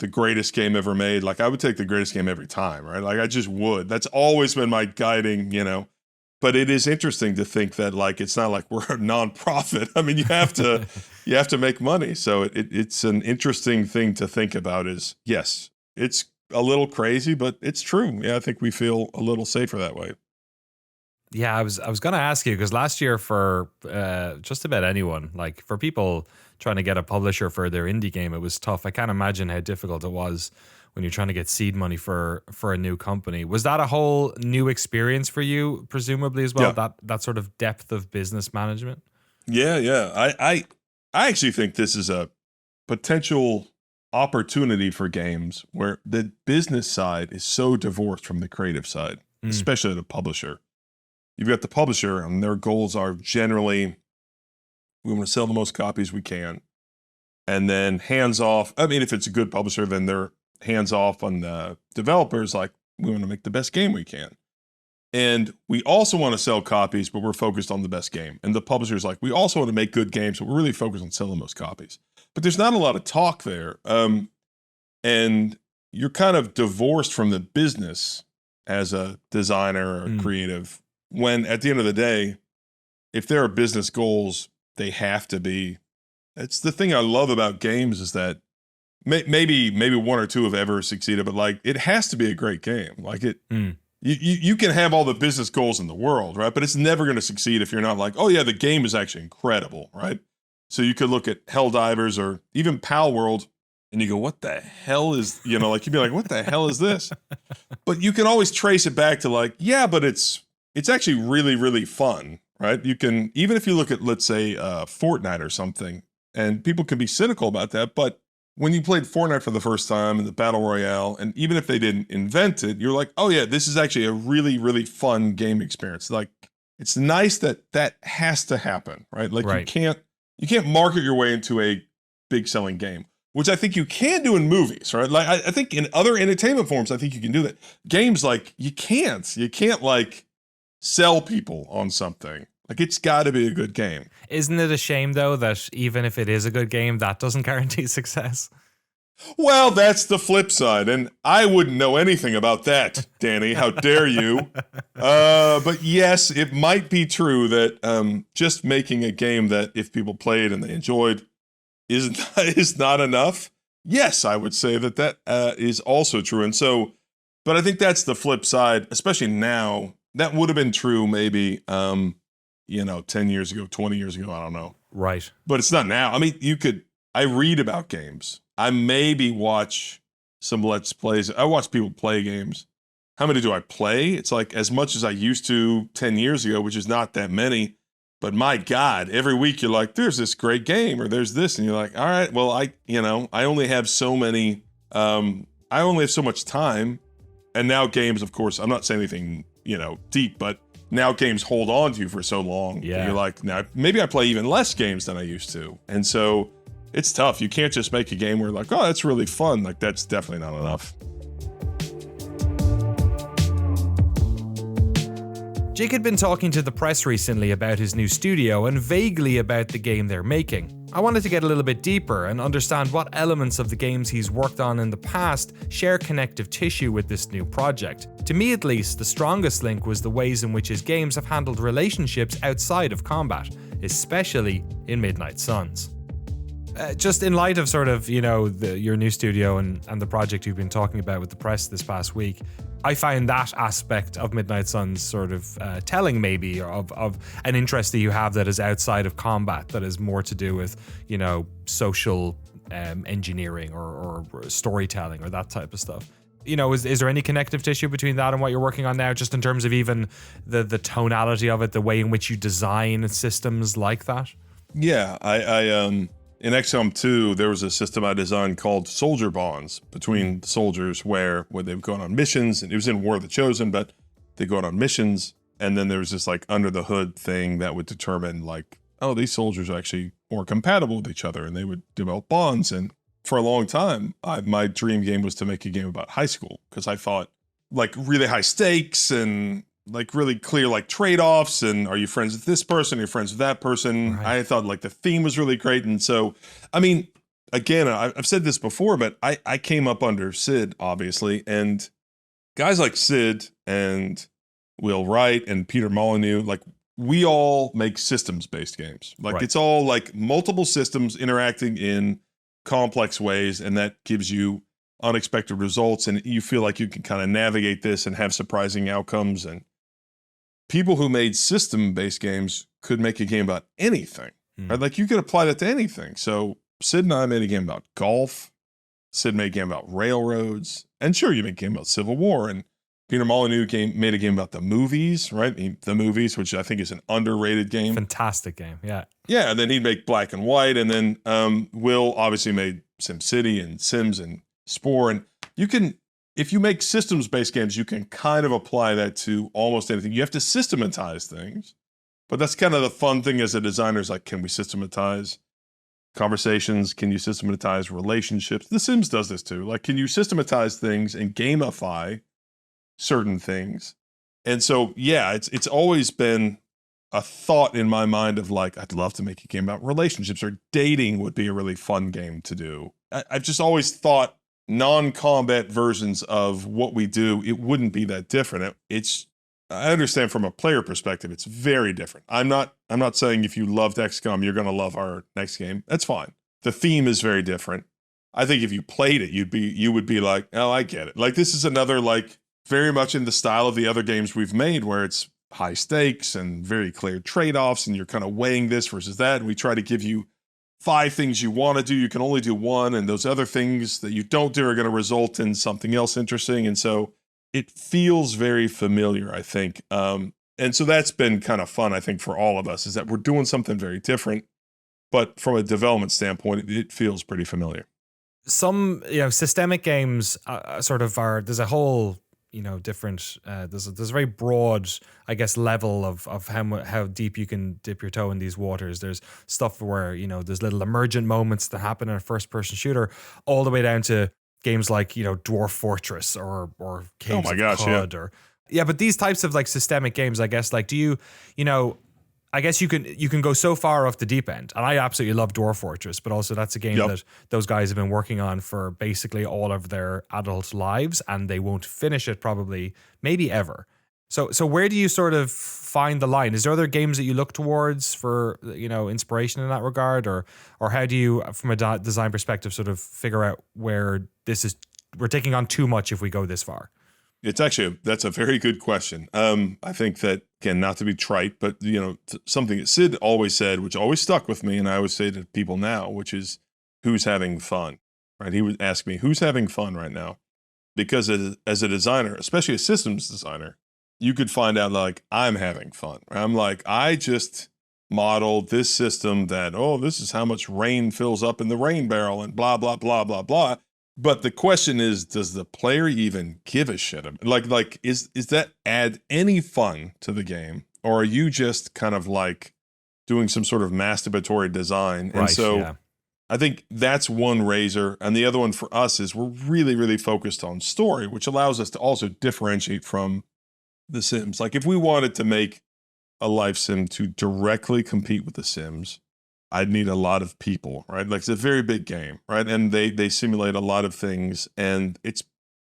the greatest game ever made, like I would take the greatest game every time, right? Like I just would. That's always been my guiding, but it is interesting to think that like it's not like we're a nonprofit. I mean, you have to make money. So it's an interesting thing to think about is, yes, it's a little crazy, but it's true. Yeah, I think we feel a little safer that way. Yeah, I was going to ask you because last year for just about anyone, like for people trying to get a publisher for their indie game, it was tough. I can't imagine how difficult it was when you're trying to get seed money for a new company. Was that a whole new experience for you, presumably as well? Yeah. That sort of depth of business management? Yeah. I actually think this is a potential opportunity for games where the business side is so divorced from the creative side, especially the publisher. You've got the publisher and their goals are generally, we want to sell the most copies we can. And then hands off. I mean, if it's a good publisher, then they're hands off on the developers. Like, we want to make the best game we can. And we also want to sell copies, but we're focused on the best game. And the publisher's like, we also want to make good games, but we're really focused on selling those copies. But there's not a lot of talk there. And you're kind of divorced from the business as a designer or creative. When at the end of the day, if there are business goals, they have to be. It's the thing I love about games is that maybe one or two have ever succeeded, but like it has to be a great game. Like it, you can have all the business goals in the world, right? But it's never going to succeed if you're not like, oh yeah, the game is actually incredible, right? So you could look at Helldivers or even Pal World, and you go, what the hell is, like you'd be like, what the hell is this? But you can always trace it back to like, yeah, but it's actually really, really fun, right? You can, even if you look at, let's say, Fortnite or something, and people can be cynical about that, but when you played Fortnite for the first time in the Battle Royale, and even if they didn't invent it, you're like, oh yeah, this is actually a really, really fun game experience. Like, it's nice that has to happen, right? Like, right. You can't market your way into a big selling game, which I think you can do in movies, right? Like, I think in other entertainment forms, I think you can do that. Games, like, you can't like sell people on something. Like, it's got to be a good game. Isn't it a shame, though, that even if it is a good game, that doesn't guarantee success? Well, that's the flip side, and I wouldn't know anything about that, Danny. How dare you? But yes, it might be true that just making a game that if people played and they enjoyed is not enough. Yes, I would say that is also true. And so, but I think that's the flip side, especially now. That would have been true maybe, 10 years ago, 20 years ago, I don't know. Right. But it's not now. I mean, I read about games. I maybe watch some Let's Plays. I watch people play games. How many do I play? It's like as much as I used to 10 years ago, which is not that many. But my God, every week you're like, there's this great game or there's this. And you're like, all right, well, I only have so many, I only have so much time. And now games, of course, I'm not saying anything, deep, but now games hold on to you for so long. Yeah. You're like, now maybe I play even less games than I used to. And so it's tough. You can't just make a game where like, oh, that's really fun. Like, that's definitely not enough. Jake had been talking to the press recently about his new studio and vaguely about the game they're making. I wanted to get a little bit deeper and understand what elements of the games he's worked on in the past share connective tissue with this new project. To me at least, the strongest link was the ways in which his games have handled relationships outside of combat, especially in Midnight Suns. Just in light of sort of, your new studio and the project you've been talking about with the press this past week, I find that aspect of Midnight Suns sort of telling maybe of an interest that you have that is outside of combat, that is more to do with, social engineering or storytelling or that type of stuff. Is there any connective tissue between that and what you're working on now, just in terms of even the tonality of it, the way in which you design systems like that? Yeah, I in XCOM 2, there was a system I designed called Soldier Bonds between the soldiers where they would go on missions, and it was in War of the Chosen, but they go on missions, and then there was this like under the hood thing that would determine like, oh, these soldiers are actually more compatible with each other, and they would develop bonds. And for a long time, my dream game was to make a game about high school, because I thought like really high stakes and like really clear like trade-offs, and are you friends with this person, are you friends with that person? Right. I thought like the theme was really great. And so, I mean, again, I've said this before, but I came up under Sid, obviously, and guys like Sid and Will Wright and Peter Molyneux, like we all make systems-based games. Like It's all like multiple systems interacting in complex ways, and that gives you unexpected results, and you feel like you can kind of navigate this and have surprising outcomes. And people who made system-based games could make a game about anything, right? Like you could apply that to anything. So Sid and I made a game about golf. Sid made a game about railroads. And sure, you made a game about Civil War. And Peter Molyneux made a game about the movies, right? The movies, which I think is an underrated game. Fantastic game, yeah. Yeah, and then he'd make Black and White. And then Will obviously made SimCity and Sims and Spore. And you can, if you make systems-based games, you can kind of apply that to almost anything. You have to systematize things, but that's kind of the fun thing as a designer is like, can we systematize conversations? Can you systematize relationships? The Sims does this too. Like, can you systematize things and gamify certain things? And so, yeah, it's always been a thought in my mind of like, I'd love to make a game about relationships, or dating would be a really fun game to do. I've just always thought non-combat versions of what we do, it wouldn't be that different. I understand from a player perspective, it's very different. I'm not saying if you loved XCOM, you're going to love our next game. That's fine. The theme is very different. I think if you played it, you would be like, oh, I get it. Like this is another like very much in the style of the other games we've made, where it's high stakes and very clear trade-offs, and you're kind of weighing this versus that. And we try to give you 5 things you want to do, you can only do 1, and those other things that you don't do are going to result in something else interesting. And so it feels very familiar, I think. And so that's been kind of fun, I think, for all of us, is that we're doing something very different, but from a development standpoint, it feels pretty familiar. Some, systemic games sort of are, there's a whole, different, there's a very broad, I guess, level of how deep you can dip your toe in these waters. There's stuff where, there's little emergent moments that happen in a first-person shooter, all the way down to games like, Dwarf Fortress or Caves of Cod. Yeah, but these types of like systemic games, I guess, like, do you, I guess you can go so far off the deep end. And I absolutely love Dwarf Fortress, but also that's a game that those guys have been working on for basically all of their adult lives, and they won't finish it probably, maybe ever. So where do you sort of find the line? Is there other games that you look towards for, inspiration in that regard? Or how do you, from a design perspective, sort of figure out where we're taking on too much if we go this far? That's a very good question. I think that, again, not to be trite, but, something that Sid always said, which always stuck with me, and I always say to people now, which is, who's having fun, right? He would ask me, who's having fun right now? Because as a designer, especially a systems designer, you could find out, like, I'm having fun. I'm like, I just modeled this system that, this is how much rain fills up in the rain barrel and blah, blah, blah, blah, blah. But the question is, does the player even give a shit? Like, is that add any fun to the game? Or are you just kind of like doing some sort of masturbatory design? And so I think that's one razor. And the other one for us is we're really, really focused on story, which allows us to also differentiate from The Sims. Like if we wanted to make a life sim to directly compete with The Sims, I'd need a lot of people, right? Like it's a very big game, right? And they simulate a lot of things, and it's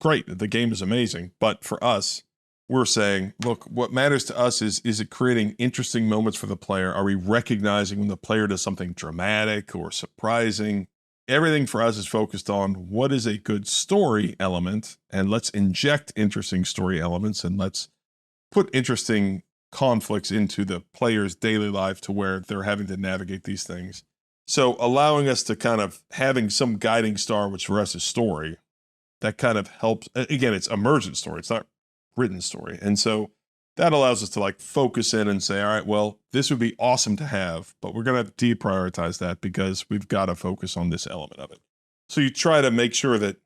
great. The game is amazing. But for us, we're saying, look, what matters to us is it creating interesting moments for the player? Are we recognizing when the player does something dramatic or surprising? Everything for us is focused on what is a good story element, and let's inject interesting story elements, and let's put interesting conflicts into the player's daily life to where they're having to navigate these things. So allowing us to kind of having some guiding star, which for us is story, that kind of helps. Again, it's emergent story. It's not written story. And so that allows us to like focus in and say, all right, well, this would be awesome to have, but we're going to deprioritize that because we've got to focus on this element of it. So you try to make sure that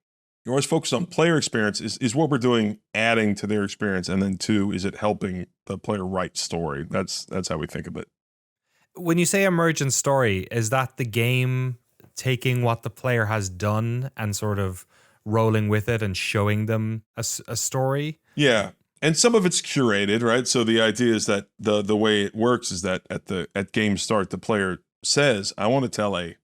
you're always focused on player experience. Is what we're doing adding to their experience? And then two, is it helping the player write story? That's how we think of it. When you say emergent story, is that the game taking what the player has done and sort of rolling with it and showing them a story? Yeah. And some of it's curated, right? So the idea is that the way it works is that at game start, the player says, I want to tell a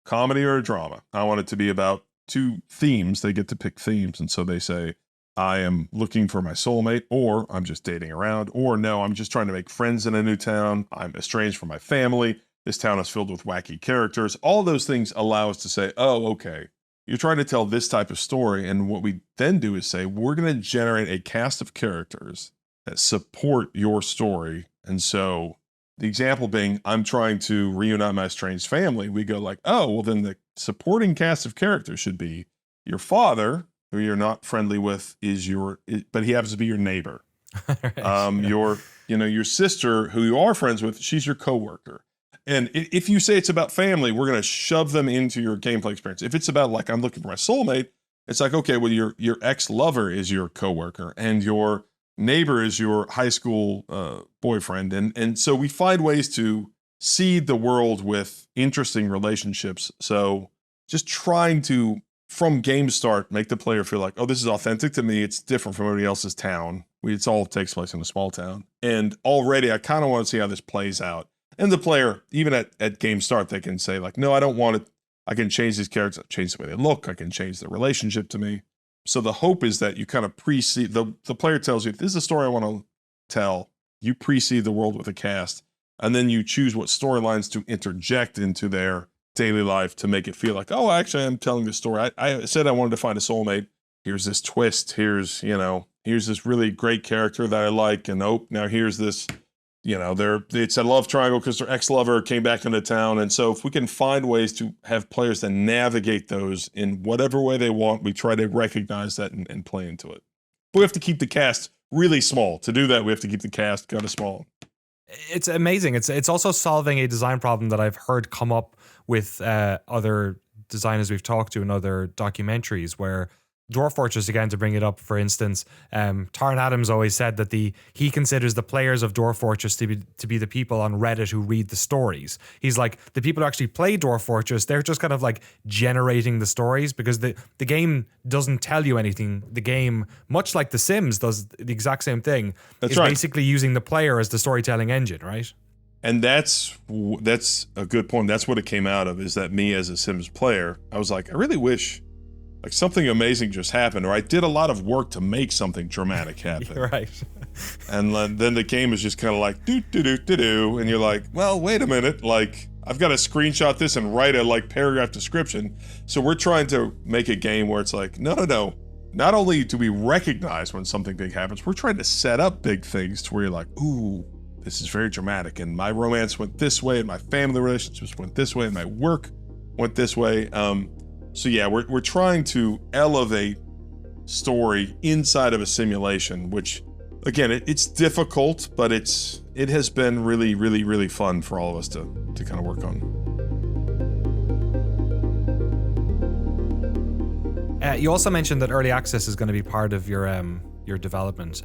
comedy or a drama. I want it to be about two themes. They get to pick themes. And so they say, I am looking for my soulmate, or I'm just dating around, or no, I'm just trying to make friends in a new town. I'm estranged from my family. This town is filled with wacky characters. All those things allow us to say, oh, okay, you're trying to tell this type of story. And what we then do is say, we're going to generate a cast of characters that support your story. And so the example being, I'm trying to reunite my estranged family. We go like, oh, well, then the supporting cast of characters should be your father, who you're not friendly with, but he happens to be your neighbor. Right. Your sister, who you are friends with, she's your coworker. And if you say it's about family, we're going to shove them into your gameplay experience. If it's about like, I'm looking for my soulmate, it's like, okay, well, your ex-lover is your coworker, and your neighbor is your high school boyfriend. And so we find ways to seed the world with interesting relationships. So just trying to, from game start, make the player feel like, oh, this is authentic to me. It's different from everybody else's town. It all takes place in a small town. And already I kind of want to see how this plays out. And the player, even at game start, they can say like, no, I don't want it. I can change these characters, change the way they look. I can change the relationship to me. So the hope is that you kind of precede, the player tells you, if this is a story I want to tell, you precede the world with a cast, and then you choose what storylines to interject into their daily life to make it feel like, oh, actually, I'm telling this story. I said I wanted to find a soulmate. Here's this twist. Here's this really great character that I like. And oh, now here's this, it's a love triangle because their ex-lover came back into town. And so if we can find ways to have players that navigate those in whatever way they want, we try to recognize that and play into it. But we have to keep the cast really small. To do that, we have to keep the cast kind of small. It's amazing. It's also solving a design problem that I've heard come up with other designers we've talked to in other documentaries, where Dwarf Fortress, again, to bring it up, for instance, Taryn Adams always said that he considers the players of Dwarf Fortress to be the people on Reddit who read the stories. He's like, the people who actually play Dwarf Fortress, they're just kind of like generating the stories, because the game doesn't tell you anything. The game, much like The Sims, does the exact same thing. It's right. Basically using the player as the storytelling engine, right? And that's a good point. That's what it came out of, is that me as a Sims player, I was like, I really wish like something amazing just happened, or I did a lot of work to make something dramatic happen. Right. And then the game is just kind of like, do, and you're like, well, wait a minute, like, I've got to screenshot this and write a like paragraph description. So we're trying to make a game where it's like, no. Not only do we recognize when something big happens, we're trying to set up big things to where you're like, ooh, this is very dramatic, and my romance went this way, and my family relationships went this way, and my work went this way. So yeah, we're trying to elevate story inside of a simulation, which again, it's difficult, but it has been really, really, really fun for all of us to kind of work on. You also mentioned that early access is going to be part of your development.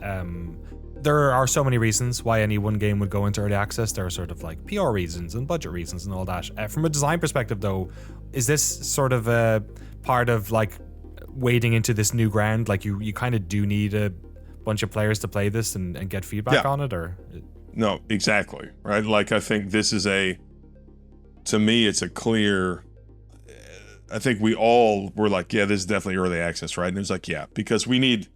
There are so many reasons why any one game would go into early access. There are sort of like PR reasons and budget reasons and all that. From a design perspective, though, is this sort of a part of like wading into this new ground? Like you kind of do need a bunch of players to play this and get feedback on it, or? No, exactly. Right. Like, I think this is to me, it's a clear, I think we all were like, yeah, this is definitely early access, right? And it was like, yeah, because we need,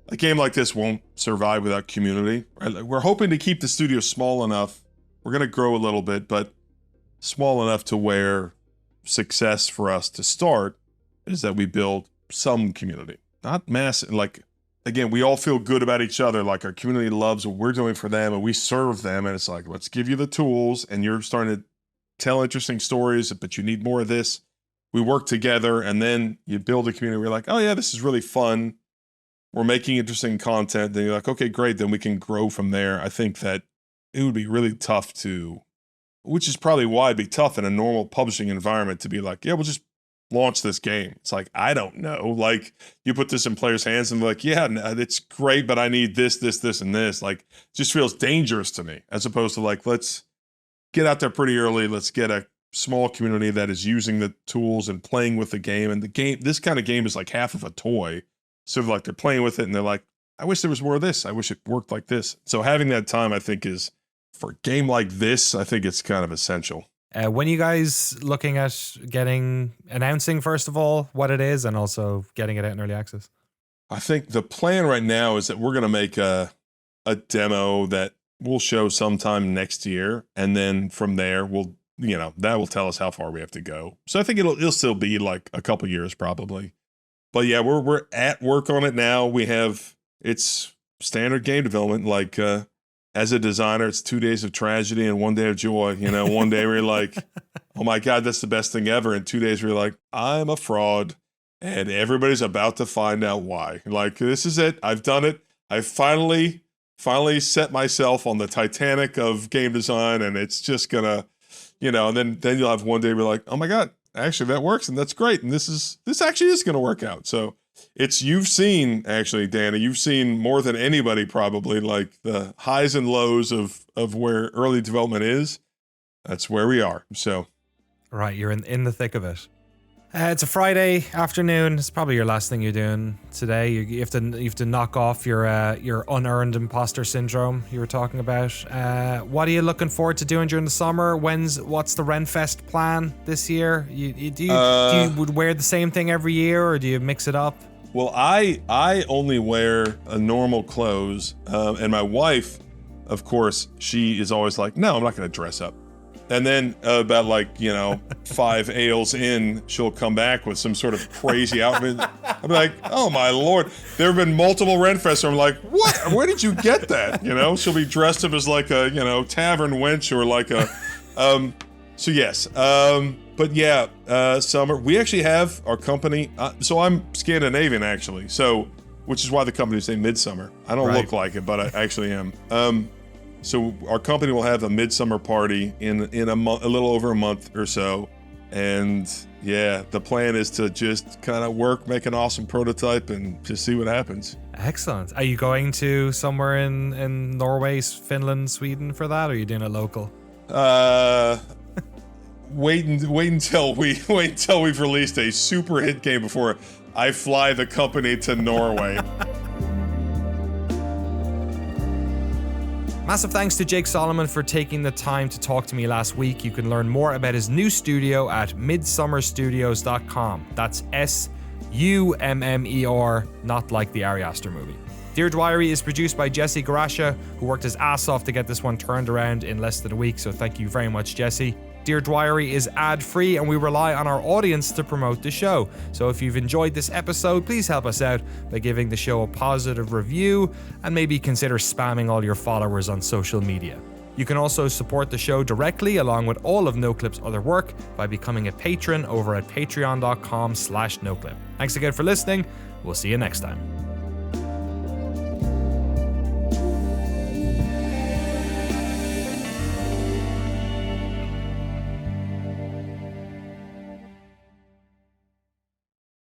a game like this won't survive without community. Right? We're hoping to keep the studio small enough. We're going to grow a little bit, but small enough to where success for us to start is that we build some community, not massive. Like, again, we all feel good about each other. Like, our community loves what we're doing for them, and we serve them. And it's like, let's give you the tools, and you're starting to tell interesting stories, but you need more of this. We work together, and then you build a community. We're like, oh yeah, this is really fun. We're making interesting content. Then you're like, okay, great. Then we can grow from there. I think that it would be really tough which is probably why it'd be tough in a normal publishing environment to be like, yeah, we'll just launch this game. It's like, I don't know. Like, you put this in players' hands and they're like, yeah, it's great, but I need this, and this. Like, it just feels dangerous to me, as opposed to like, let's get out there pretty early. Let's get a small community that is using the tools and playing with the game. And this kind of game is like half of a toy. So like, they're playing with it and they're like, I wish there was more of this. I wish it worked like this. So having that time, I think, is, for a game like this, I think it's kind of essential. When you guys looking at announcing, first of all, what it is, and also getting it out in early access? I think the plan right now is that we're going to make a demo that we'll show sometime next year. And then from there, that will tell us how far we have to go. So I think it'll still be like a couple years probably. But yeah, we're at work on it now. It's standard game development. Like, as a designer, it's 2 days of tragedy and 1 day of joy. One day we're like, oh my God, that's the best thing ever. And 2 days we're like, I'm a fraud. And everybody's about to find out why. Like, this is it. I've done it. I finally set myself on the Titanic of game design. And it's just gonna, and then you'll have 1 day we're like, oh my God, actually that works. And that's great. And this actually is going to work out. So you've seen, actually, Danny, you've seen more than anybody probably, like the highs and lows of where early development is. That's where we are. So, right, you're in the thick of it. It's a Friday afternoon. It's probably your last thing you're doing today. You have to knock off your unearned imposter syndrome you were talking about. What are you looking forward to doing during the summer? What's the Renfest plan this year? Do you would wear the same thing every year, or do you mix it up? Well, I only wear normal clothes, and my wife, of course, she is always like, no, I'm not going to dress up. And then about 5 ales in, she'll come back with some sort of crazy outfit. I'm like, oh my Lord. There have been multiple Renfests where I'm like, what? Where did you get that? She'll be dressed up as like a, tavern wench or like a, so yes. But yeah, summer, we actually have our company. So I'm Scandinavian actually. So, which is why the company say Midsummer. I don't look like it, but I actually am. So our company will have a midsummer party in a little over a month or so. And yeah, the plan is to just kind of make an awesome prototype and just see what happens. Excellent. Are you going to somewhere in Norway, Finland, Sweden for that, or are you doing it local? Wait until we've released a super hit game before I fly the company to Norway. Massive thanks to Jake Solomon for taking the time to talk to me last week. You can learn more about his new studio at midsummerstudios.com. That's SUMMER, not like the Ari Aster movie. Dear Dwyery is produced by Jesse Guarascia, who worked his ass off to get this one turned around in less than a week, so thank you very much, Jesse. Dear Dwyery is ad-free, and we rely on our audience to promote the show. So if you've enjoyed this episode, please help us out by giving the show a positive review and maybe consider spamming all your followers on social media. You can also support the show directly along with all of NoClip's other work by becoming a patron over at patreon.com/NoClip. Thanks again for listening. We'll see you next time.